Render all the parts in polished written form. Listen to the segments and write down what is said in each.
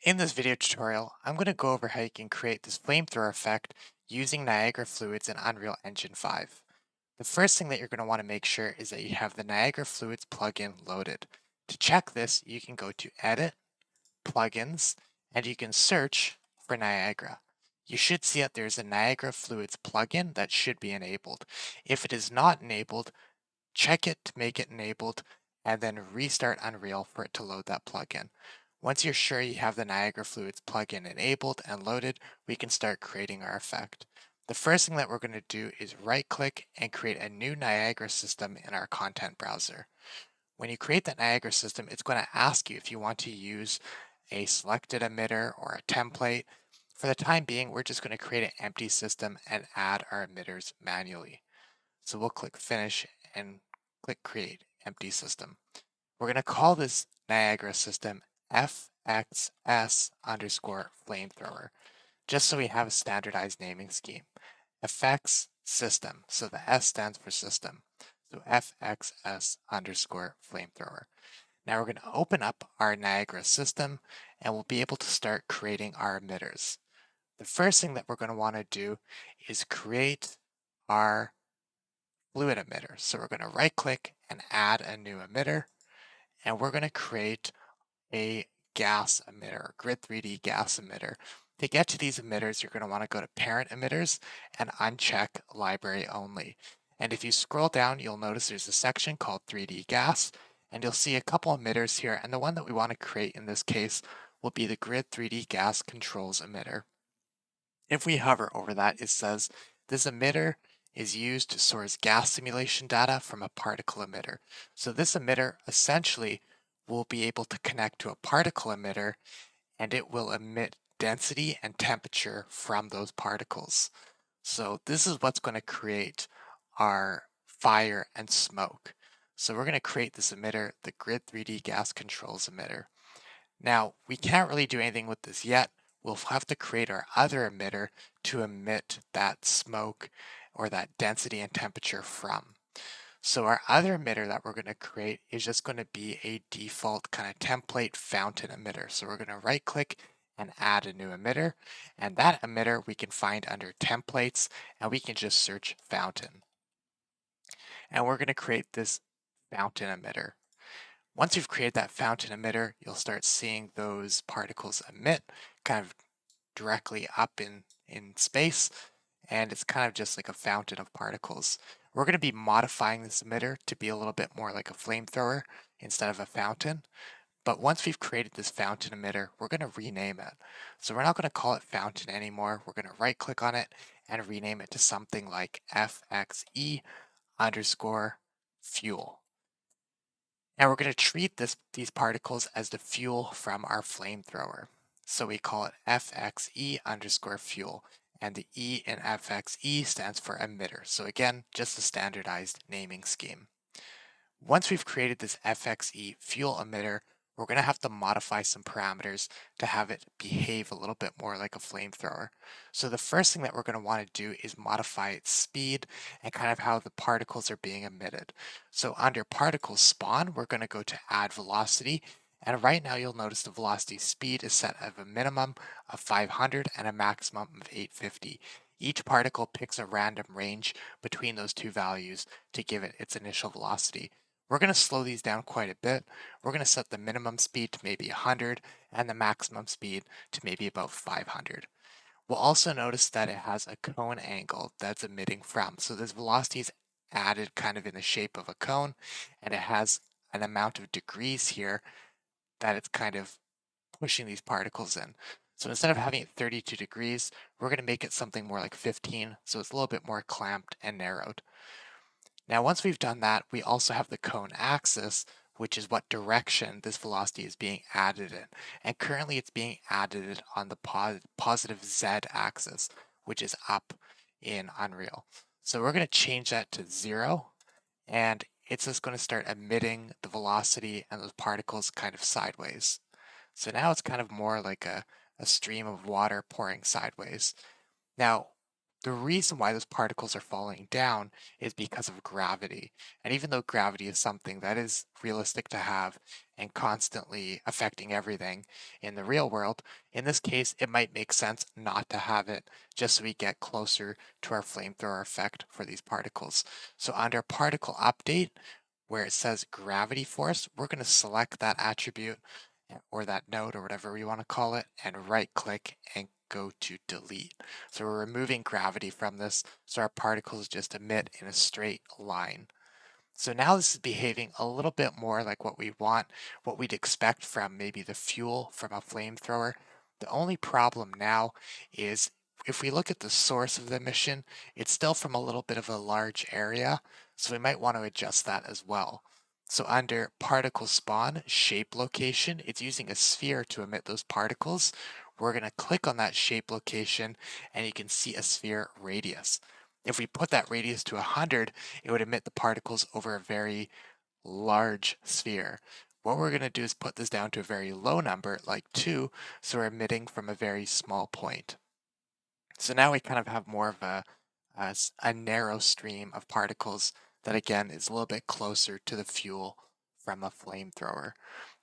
In this video tutorial, I'm going to go over how you can create this flamethrower effect using Niagara Fluids in Unreal Engine 5. The first thing that you're going to want to make sure is that you have the Niagara Fluids plugin loaded. To check this, you can go to Edit, Plugins, and you can search for Niagara. You should see that there's a Niagara Fluids plugin that should be enabled. If it is not enabled, check it to make it enabled, and then restart Unreal for it to load that plugin. Once you're sure you have the Niagara Fluids plugin enabled and loaded, we can start creating our effect. The first thing that we're going to do is right-click and create a new Niagara system in our content browser. When you create that Niagara system, it's going to ask you if you want to use a selected emitter or a template. For the time being, we're just going to create an empty system and add our emitters manually. So we'll click Finish and click Create Empty System. We're going to call this Niagara system FXS underscore flamethrower, just so we have a standardized naming scheme. Effects System, so the S stands for system. So FXS underscore flamethrower. Now we're going to open up our Niagara system and we'll be able to start creating our emitters. The first thing that we're going to want to do is create our fluid emitter. So we're going to right click and add a new emitter, and we're going to create a gas emitter, grid 3D gas emitter. To get to these emitters, you're going to want to go to parent emitters and uncheck library only. And if you scroll down, you'll notice there's a section called 3D gas, and you'll see a couple emitters here. And the one that we want to create in this case will be the grid 3D gas controls emitter. If we hover over that, it says this emitter is used to source gas simulation data from a particle emitter. So this emitter essentially will be able to connect to a particle emitter, and it will emit density and temperature from those particles. So this is what's going to create our fire and smoke. So we're going to create this emitter, the Grid 3D Gas Controls emitter. Now, we can't really do anything with this yet. We'll have to create our other emitter to emit that smoke or that density and temperature from. So our other emitter that we're going to create is just going to be a default kind of template fountain emitter. So we're going to right click and add a new emitter, and that emitter we can find under templates, and we can just search fountain. And we're going to create this fountain emitter. Once you've created that fountain emitter, you'll start seeing those particles emit kind of directly up in space, and it's kind of just like a fountain of particles. We're going to be modifying this emitter to be a little bit more like a flamethrower instead of a fountain. But once we've created this fountain emitter, we're going to rename it. So we're not going to call it fountain anymore. We're going to right click on it and rename it to something like FXE underscore fuel. And we're going to treat these particles as the fuel from our flamethrower. So we call it FXE underscore fuel. And the E in FXE stands for emitter. So again, just a standardized naming scheme. Once we've created this FXE fuel emitter, we're going to have to modify some parameters to have it behave a little bit more like a flamethrower. So the first thing that we're going to want to do is modify its speed and kind of how the particles are being emitted. So under particle spawn, we're going to go to add velocity. And right now you'll notice the velocity speed is set at a minimum of 500 and a maximum of 850. Each particle picks a random range between those two values to give it its initial velocity. We're going to slow these down quite a bit. We're going to set the minimum speed to maybe 100 and the maximum speed to maybe about 500. We'll also notice that it has a cone angle that's emitting from. So this velocity is added kind of in the shape of a cone, and it has an amount of degrees here that it's kind of pushing these particles in. So instead of having it 32 degrees, we're going to make it something more like 15, so it's a little bit more clamped and narrowed. Now, once we've done that, we also have the cone axis, which is what direction this velocity is being added in. And currently it's being added on the positive Z axis, which is up in Unreal. So we're going to change that to 0, and it's just going to start emitting the velocity and those particles kind of sideways. So now it's kind of more like a stream of water pouring sideways. Now, The reason why those particles are falling down is because of gravity. And even though gravity is something that is realistic to have and constantly affecting everything in the real world, in this case, it might make sense not to have it just so we get closer to our flamethrower effect for these particles. So under particle update, where it says gravity force, we're going to select that attribute or that node or whatever we want to call it and right click and go to delete. So we're removing gravity from this so our particles just emit in a straight line. So now this is behaving a little bit more like what we want, what we'd expect from maybe the fuel from a flamethrower. The only problem now is if we look at the source of the emission, it's still from a little bit of a large area, so we might want to adjust that as well. So under particle spawn, shape location, it's using a sphere to emit those particles. We're going to click on that shape location and you can see a sphere radius. If we put that radius to 100, it would emit the particles over a very large sphere. What we're going to do is put this down to a very low number, like 2, so we're emitting from a very small point. So now we kind of have more of a narrow stream of particles that again is a little bit closer to the fuel from a flamethrower.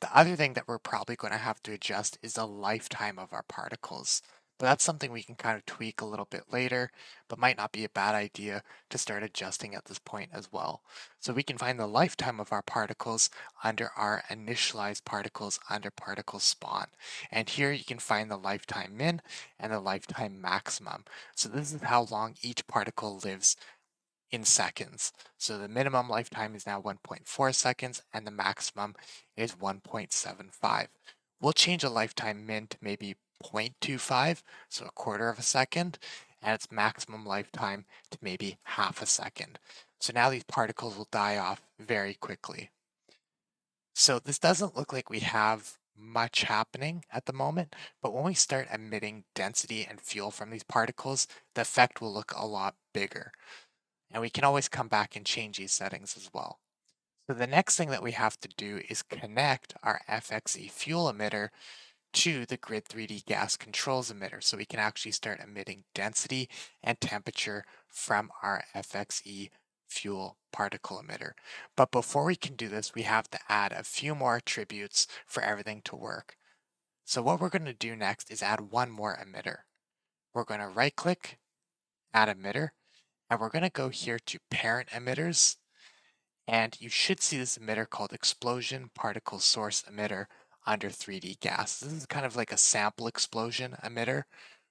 The other thing that we're probably going to have to adjust is the lifetime of our particles. But that's something we can kind of tweak a little bit later, but might not be a bad idea to start adjusting at this point as well. So we can find the lifetime of our particles under our initialized particles under particle spawn. And here you can find the lifetime min and the lifetime maximum. So this is how long each particle lives in seconds. So the minimum lifetime is now 1.4 seconds and the maximum is 1.75. We'll change a lifetime min to maybe 0.25, so a quarter of a second, and its maximum lifetime to maybe half a second. So now these particles will die off very quickly. So this doesn't look like we have much happening at the moment, but when we start emitting density and fuel from these particles, the effect will look a lot bigger. And we can always come back and change these settings as well. So the next thing that we have to do is connect our FXE fuel emitter to the Grid 3D gas controls emitter so we can actually start emitting density and temperature from our FXE fuel particle emitter. But before we can do this, we have to add a few more attributes for everything to work. So what we're going to do next is add one more emitter. We're going to right click, add emitter, and we're going to go here to parent emitters. And you should see this emitter called explosion particle source emitter under 3D gas. This is kind of like a sample explosion emitter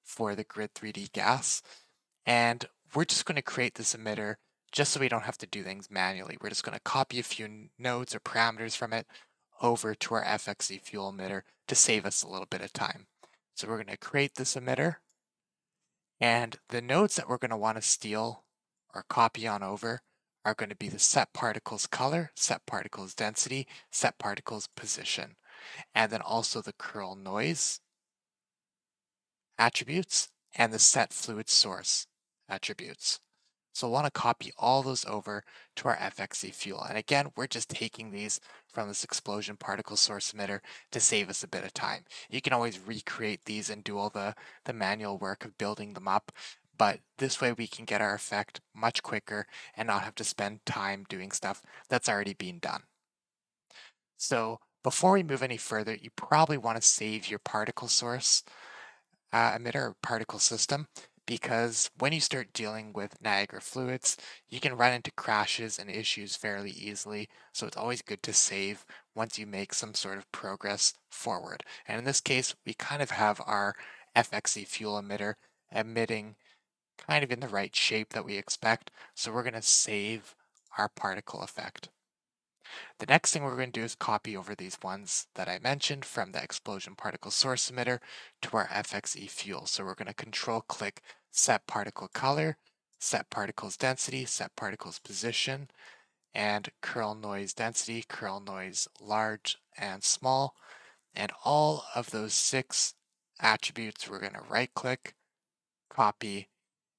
for the grid 3D gas. And we're just going to create this emitter just so we don't have to do things manually. We're just going to copy a few nodes or parameters from it over to our FXE fuel emitter to save us a little bit of time. So we're going to create this emitter. And the nodes that we're going to want to steal or copy on over are going to be the set particles color, set particles density, set particles position, and then also the curl noise attributes and the set fluid source attributes. So we'll want to copy all those over to our FXE fuel. And again, we're just taking these from this explosion particle source emitter to save us a bit of time. You can always recreate these and do all the manual work of building them up, but this way we can get our effect much quicker and not have to spend time doing stuff that's already been done. So before we move any further, you probably want to save your particle source emitter or particle system, because when you start dealing with Niagara Fluids, you can run into crashes and issues fairly easily, so it's always good to save once you make some sort of progress forward. And in this case, we kind of have our FXE fuel emitter emitting kind of in the right shape that we expect, so we're going to save our particle effect. The next thing we're going to do is copy over these ones that I mentioned from the explosion particle source emitter to our FXE fuel. So we're going to control click set particle color, set particles density, set particles position, and curl noise density, curl noise large and small. And all of those 6 attributes, we're going to right click, copy,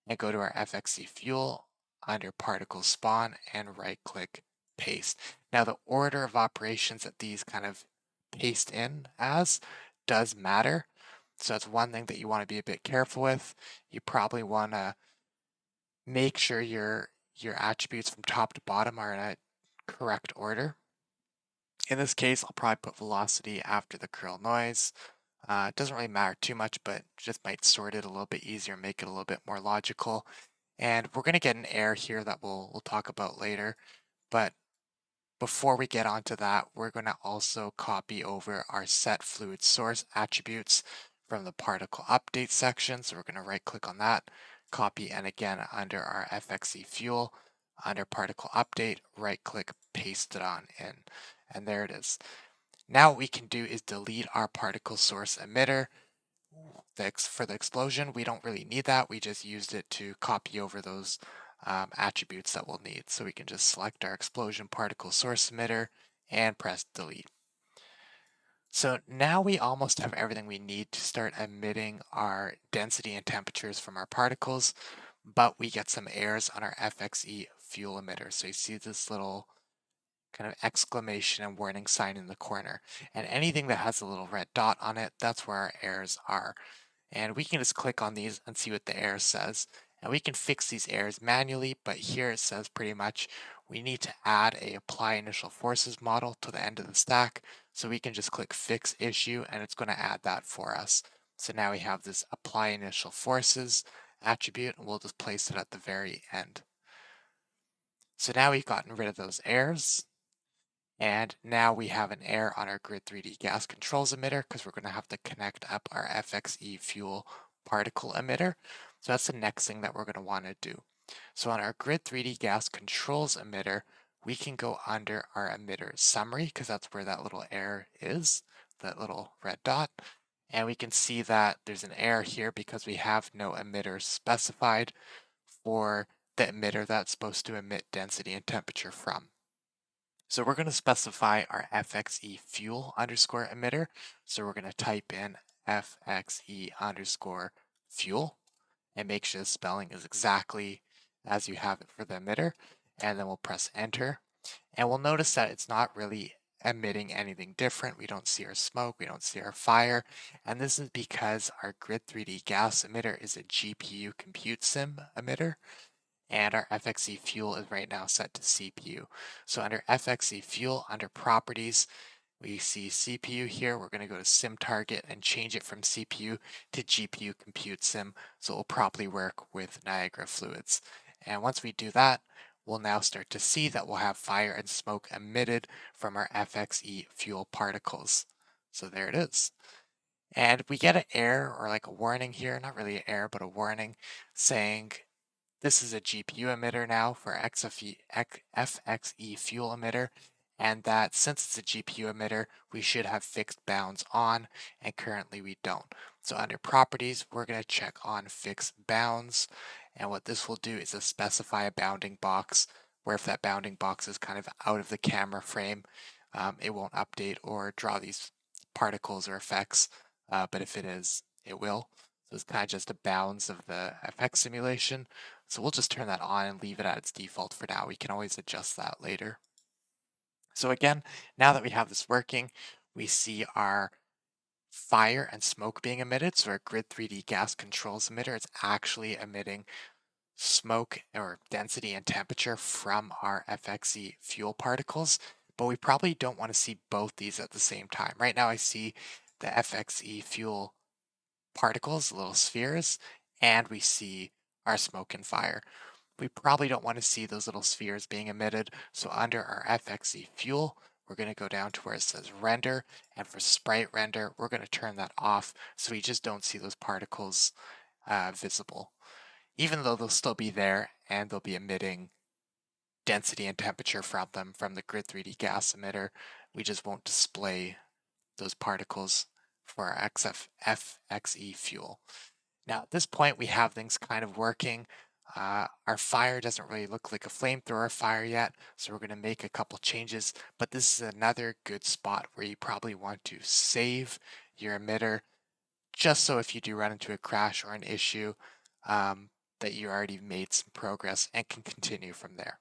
and go to our FXE fuel under particle spawn and right click paste. Now the order of operations that these kind of paste in as does matter. So that's one thing that you want to be a bit careful with. You probably want to make sure your attributes from top to bottom are in a correct order. In this case, I'll probably put velocity after the curl noise. It doesn't really matter too much, but just might sort it a little bit easier, make it a little bit more logical. And we're going to get an error here that we'll talk about later. But before we get onto that, we're going to also copy over our set fluid source attributes from the particle update section. So we're going to right click on that, copy, and again, under our FXE fuel, under particle update, right click, paste it on in. And there it is. Now what we can do is delete our particle source emitter. For the explosion, we don't really need that. We just used it to copy over those attributes that we'll need. So we can just select our explosion particle source emitter and press delete. So now we almost have everything we need to start emitting our density and temperatures from our particles, but we get some errors on our FXE fuel emitter. So you see this little kind of exclamation and warning sign in the corner. And anything that has a little red dot on it, that's where our errors are. And we can just click on these and see what the error says. And we can fix these errors manually, but here it says pretty much we need to add a apply initial forces model to the end of the stack. So we can just click fix issue and it's going to add that for us. So now we have this apply initial forces attribute and we'll just place it at the very end. So now we've gotten rid of those errors. And now we have an error on our Grid 3D gas controls emitter because we're going to have to connect up our FXE fuel particle emitter. So that's the next thing that we're going to want to do. So on our Grid 3D gas controls emitter, we can go under our emitter summary because that's where that little error is, that little red dot. And we can see that there's an error here because we have no emitter specified for the emitter that's supposed to emit density and temperature from. So we're going to specify our FXE fuel underscore emitter. So we're going to type in FXE underscore fuel and make sure the spelling is exactly as you have it for the emitter. And then we'll press enter. And we'll notice that it's not really emitting anything different. We don't see our smoke, we don't see our fire. And this is because our Grid 3D gas emitter is a GPU compute sim emitter. And our FXE fuel is right now set to CPU. So under FXE fuel, under properties, we see CPU here. We're going to go to sim target and change it from CPU to GPU compute sim so it will properly work with Niagara Fluids. And once we do that, we'll now start to see that we'll have fire and smoke emitted from our FXE fuel particles. So there it is. And we get an error or like a warning here, not really an error, but a warning saying this is a GPU emitter now for FXE fuel emitter, and that since it's a GPU emitter, we should have fixed bounds on, and currently we don't. So under properties, we're going to check on fixed bounds, and what this will do is to specify a bounding box, where if that bounding box is kind of out of the camera frame, it won't update or draw these particles or effects, but if it is, it will. So it's kind of just a bounds of the effect simulation. So we'll just turn that on and leave it at its default for now. We can always adjust that later. So again, now that we have this working, we see our fire and smoke being emitted. So our Grid 3D gas controls emitter, it's actually emitting smoke or density and temperature from our FXE fuel particles. But we probably don't want to see both these at the same time. Right now I see the FXE fuel particles, little spheres, and we see our smoke and fire. We probably don't want to see those little spheres being emitted, so under our FXE fuel, we're going to go down to where it says render, and for sprite render, we're going to turn that off so we just don't see those particles visible. Even though they'll still be there and they'll be emitting density and temperature from them from the Grid 3D gas emitter, we just won't display those particles for our FXE fuel. Now at this point we have things kind of working. Our fire doesn't really look like a flamethrower fire yet, so we're going to make a couple changes, but this is another good spot where you probably want to save your emitter just so if you do run into a crash or an issue that you already made some progress and can continue from there.